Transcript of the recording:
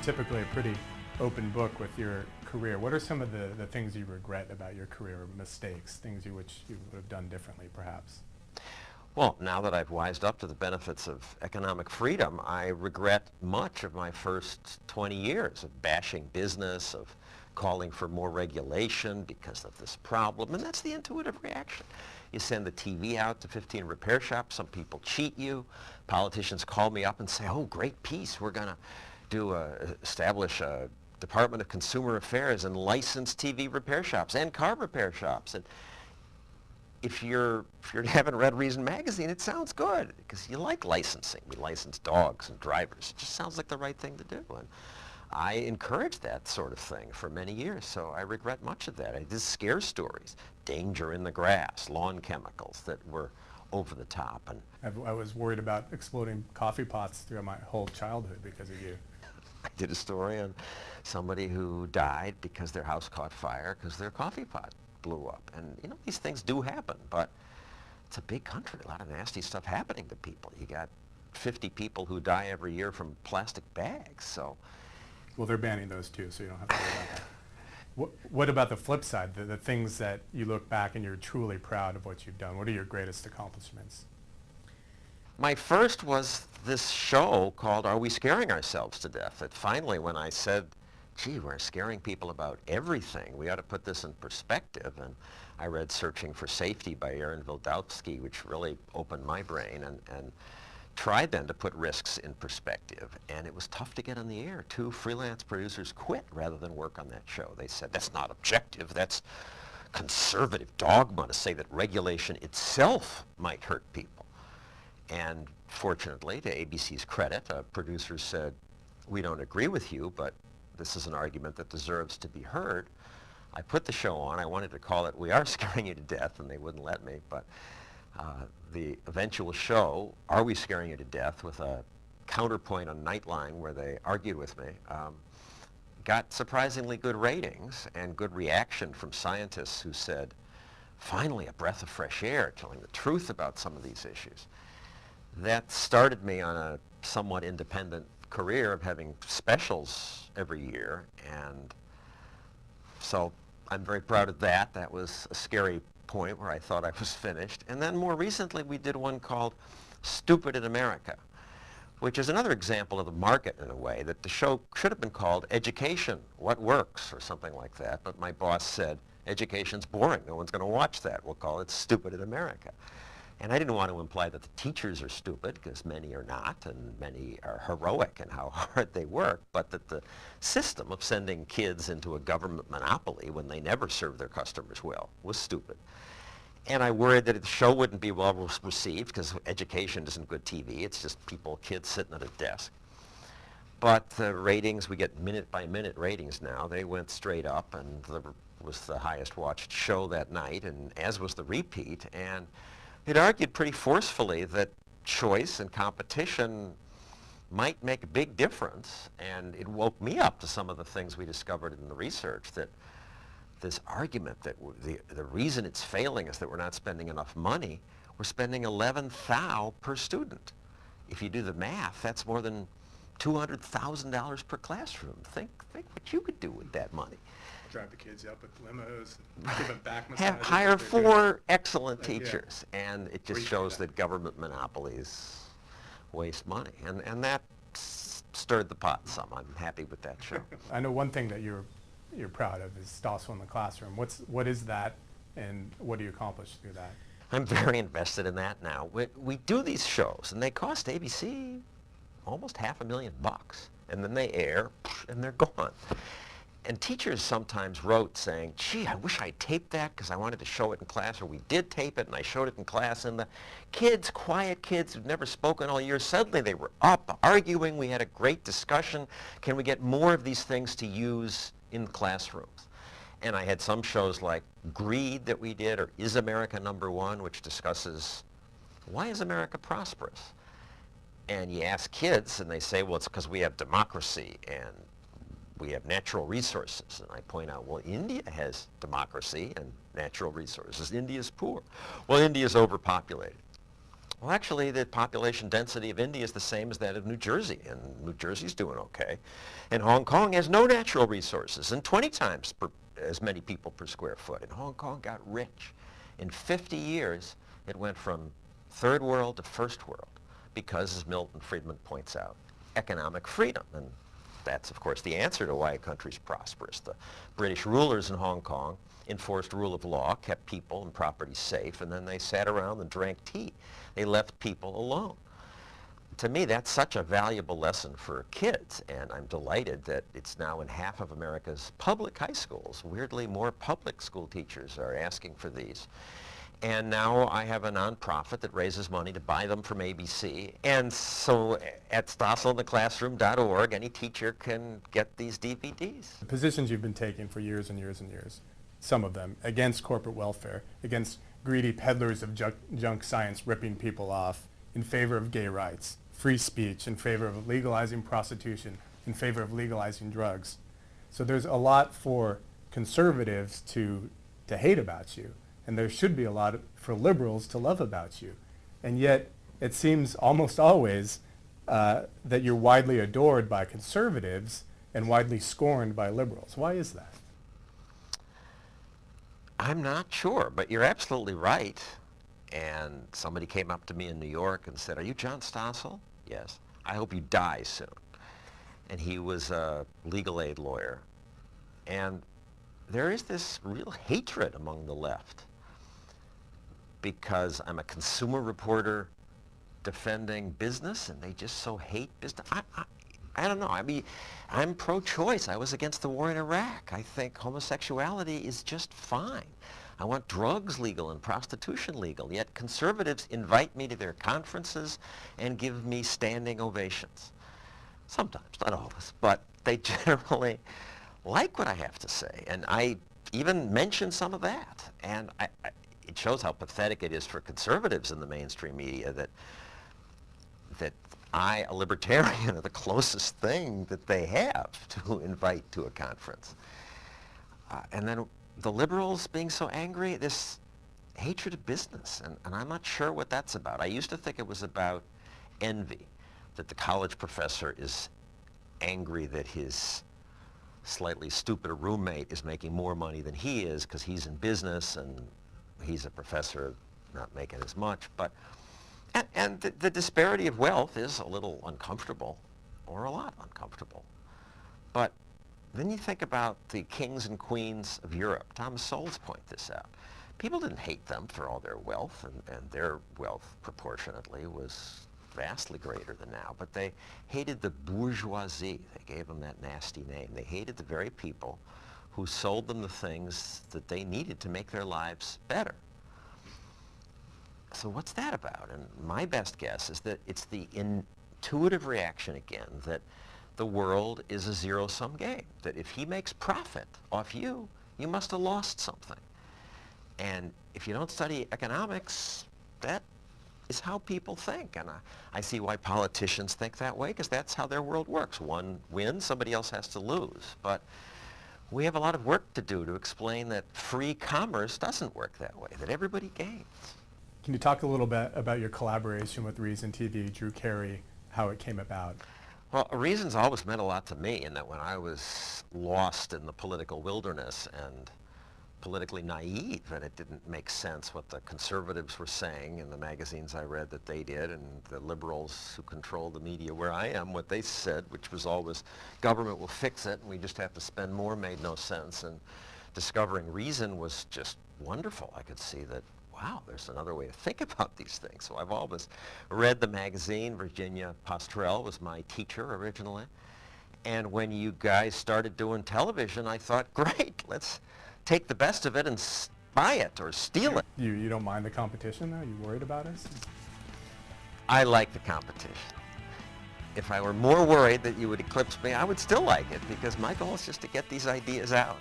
typically a pretty open book with your career. What are some of the things you regret about your career, mistakes, things you wish you would have done differently, perhaps? Well, now that I've wised up to the benefits of economic freedom, I regret much of my first 20 years of bashing business, of calling for more regulation because of this problem, and that's the intuitive reaction. You send the TV out to 15 repair shops, some people cheat you, politicians call me up and say, oh, great piece, we're going to establish a Department of Consumer Affairs and license TV repair shops and car repair shops. And if you haven't read Reason Magazine, it sounds good because you like licensing. We license dogs and drivers. It just sounds like the right thing to do. And I encouraged that sort of thing for many years, so I regret much of that. I did scare stories, danger in the grass, lawn chemicals that were over the top. And I was worried about exploding coffee pots throughout my whole childhood because of you. I did a story on somebody who died because their house caught fire because their coffee pot blew up. And you know, these things do happen, but it's a big country, a lot of nasty stuff happening to people. You got 50 people who die every year from plastic bags, so. Well, they're banning those too, so you don't have to worry about that. What about the flip side, the things that you look back and you're truly proud of what you've done? What are your greatest accomplishments? My first was this show called Are We Scaring Ourselves to Death? That finally, when I said, gee, we're scaring people about everything, we ought to put this in perspective. And I read Searching for Safety by Aaron Wildowski, which really opened my brain, and tried then to put risks in perspective. And it was tough to get on the air. 2 freelance producers quit rather than work on that show. They said, that's not objective, that's conservative dogma to say that regulation itself might hurt people. And fortunately, to ABC's credit, producers said, we don't agree with you, but this is an argument that deserves to be heard. I put the show on. I wanted to call it We Are Scaring You to Death, and they wouldn't let me. But the eventual show, Are We Scaring You to Death, with a counterpoint on Nightline where they argued with me, got surprisingly good ratings and good reaction from scientists who said, finally a breath of fresh air, telling the truth about some of these issues. That started me on a somewhat independent career of having specials every year, and so I'm very proud of that. That was a scary point where I thought I was finished. And then more recently we did one called Stupid in America, which is another example of the market in a way, that the show should have been called Education, What Works, or something like that, but my boss said, education's boring, no one's going to watch that, we'll call it Stupid in America. And I didn't want to imply that the teachers are stupid, because many are not, and many are heroic in how hard they work, but that the system of sending kids into a government monopoly when they never serve their customers well was stupid. And I worried that the show wouldn't be well received, because education isn't good TV, it's just kids sitting at a desk. But the ratings, we get minute-by-minute ratings now, they went straight up, and was the highest watched show that night, and as was the repeat. And it argued pretty forcefully that choice and competition might make a big difference, and it woke me up to some of the things we discovered in the research, that this argument that the reason it's failing is that we're not spending enough money. We're spending 11 thou per student. If you do the math, that's more than $200,000 per classroom. Think what you could do with that money. Drive the kids up with limos, and give them back massages. Hire 4 excellent teachers, and it just shows that government monopolies waste money, and that stirred the pot some. I'm happy with that show. I know one thing that you're proud of is Stossel in the classroom. What is that, and what do you accomplish through that? I'm very invested in that now. We do these shows, and they cost ABC almost $500,000, and then they air, and they're gone. And teachers sometimes wrote saying, gee, I wish I taped that because I wanted to show it in class, or we did tape it and I showed it in class, and the kids, quiet kids who'd never spoken all year, suddenly they were up arguing, we had a great discussion, can we get more of these things to use in classrooms? And I had some shows like Greed that we did, or Is America Number One, which discusses why is America prosperous? And you ask kids and they say, well, it's because we have democracy and we have natural resources. And I point out, well, India has democracy and natural resources. India's poor. Well, India's overpopulated. Well, actually, the population density of India is the same as that of New Jersey, and New Jersey's doing okay. And Hong Kong has no natural resources and 20 times as many people per square foot. And Hong Kong got rich. In 50 years, it went from third world to first world because, as Milton Friedman points out, economic freedom. And that's, of course, the answer to why a country's prosperous. The British rulers in Hong Kong enforced rule of law, kept people and property safe, and then they sat around and drank tea. They left people alone. To me, that's such a valuable lesson for kids, and I'm delighted that it's now in half of America's public high schools. Weirdly, more public school teachers are asking for these. And now I have a nonprofit that raises money to buy them from ABC. And so at stosselintheclassroom.org, any teacher can get these DVDs. The positions you've been taking for years and years and years, some of them, against corporate welfare, against greedy peddlers of junk science ripping people off, in favor of gay rights, free speech, in favor of legalizing prostitution, in favor of legalizing drugs. So there's a lot for conservatives to hate about you. And there should be a lot for liberals to love about you. And yet, it seems almost always that you're widely adored by conservatives and widely scorned by liberals. Why is that? I'm not sure, but you're absolutely right. And somebody came up to me in New York and said, "Are you John Stossel?" "Yes." "I hope you die soon." And he was a legal aid lawyer. And there is this real hatred among the left because I'm a consumer reporter defending business, and they just so hate business. I don't know. I mean, I'm pro-choice. I was against the war in Iraq. I think homosexuality is just fine. I want drugs legal and prostitution legal, yet conservatives invite me to their conferences and give me standing ovations. Sometimes, not always, but they generally like what I have to say, and I even mention some of that. And it shows how pathetic it is for conservatives in the mainstream media that I, a libertarian, are the closest thing that they have to invite to a conference. And then the liberals being so angry, this hatred of business, and I'm not sure what that's about. I used to think it was about envy, that the college professor is angry that his slightly stupider roommate is making more money than he is because he's in business and he's a professor not making as much. But and the disparity of wealth is a little uncomfortable, or a lot uncomfortable. But then you think about the kings and queens of Europe. Thomas Sowell's point this out. People didn't hate them for all their wealth, and their wealth proportionately was vastly greater than now, but they hated the bourgeoisie. They gave them that nasty name. They hated the very people who sold them the things that they needed to make their lives better. So what's that about? And my best guess is that it's the intuitive reaction again that the world is a zero-sum game, that if he makes profit off you, you must have lost something. And if you don't study economics, that is how people think. And I see why politicians think that way, because that's how their world works. One wins, somebody else has to lose. But we have a lot of work to do to explain that free commerce doesn't work that way, that everybody gains. Can you talk a little bit about your collaboration with Reason TV, Drew Carey, how it came about? Well, Reason's always meant a lot to me, in that when I was lost in the political wilderness and politically naive, and it didn't make sense what the conservatives were saying in the magazines I read that they did, and the liberals who control the media where I am, what they said, which was always government will fix it and we just have to spend more, made no sense. And discovering Reason was just wonderful. I could see that, wow, there's another way to think about these things. So I've always read the magazine. Virginia Postrel was my teacher originally. And when you guys started doing television, I thought, great, let's take the best of it and buy it or steal it. You don't mind the competition, though? You worried about us? I like the competition. If I were more worried that you would eclipse me, I would still like it, because my goal is just to get these ideas out.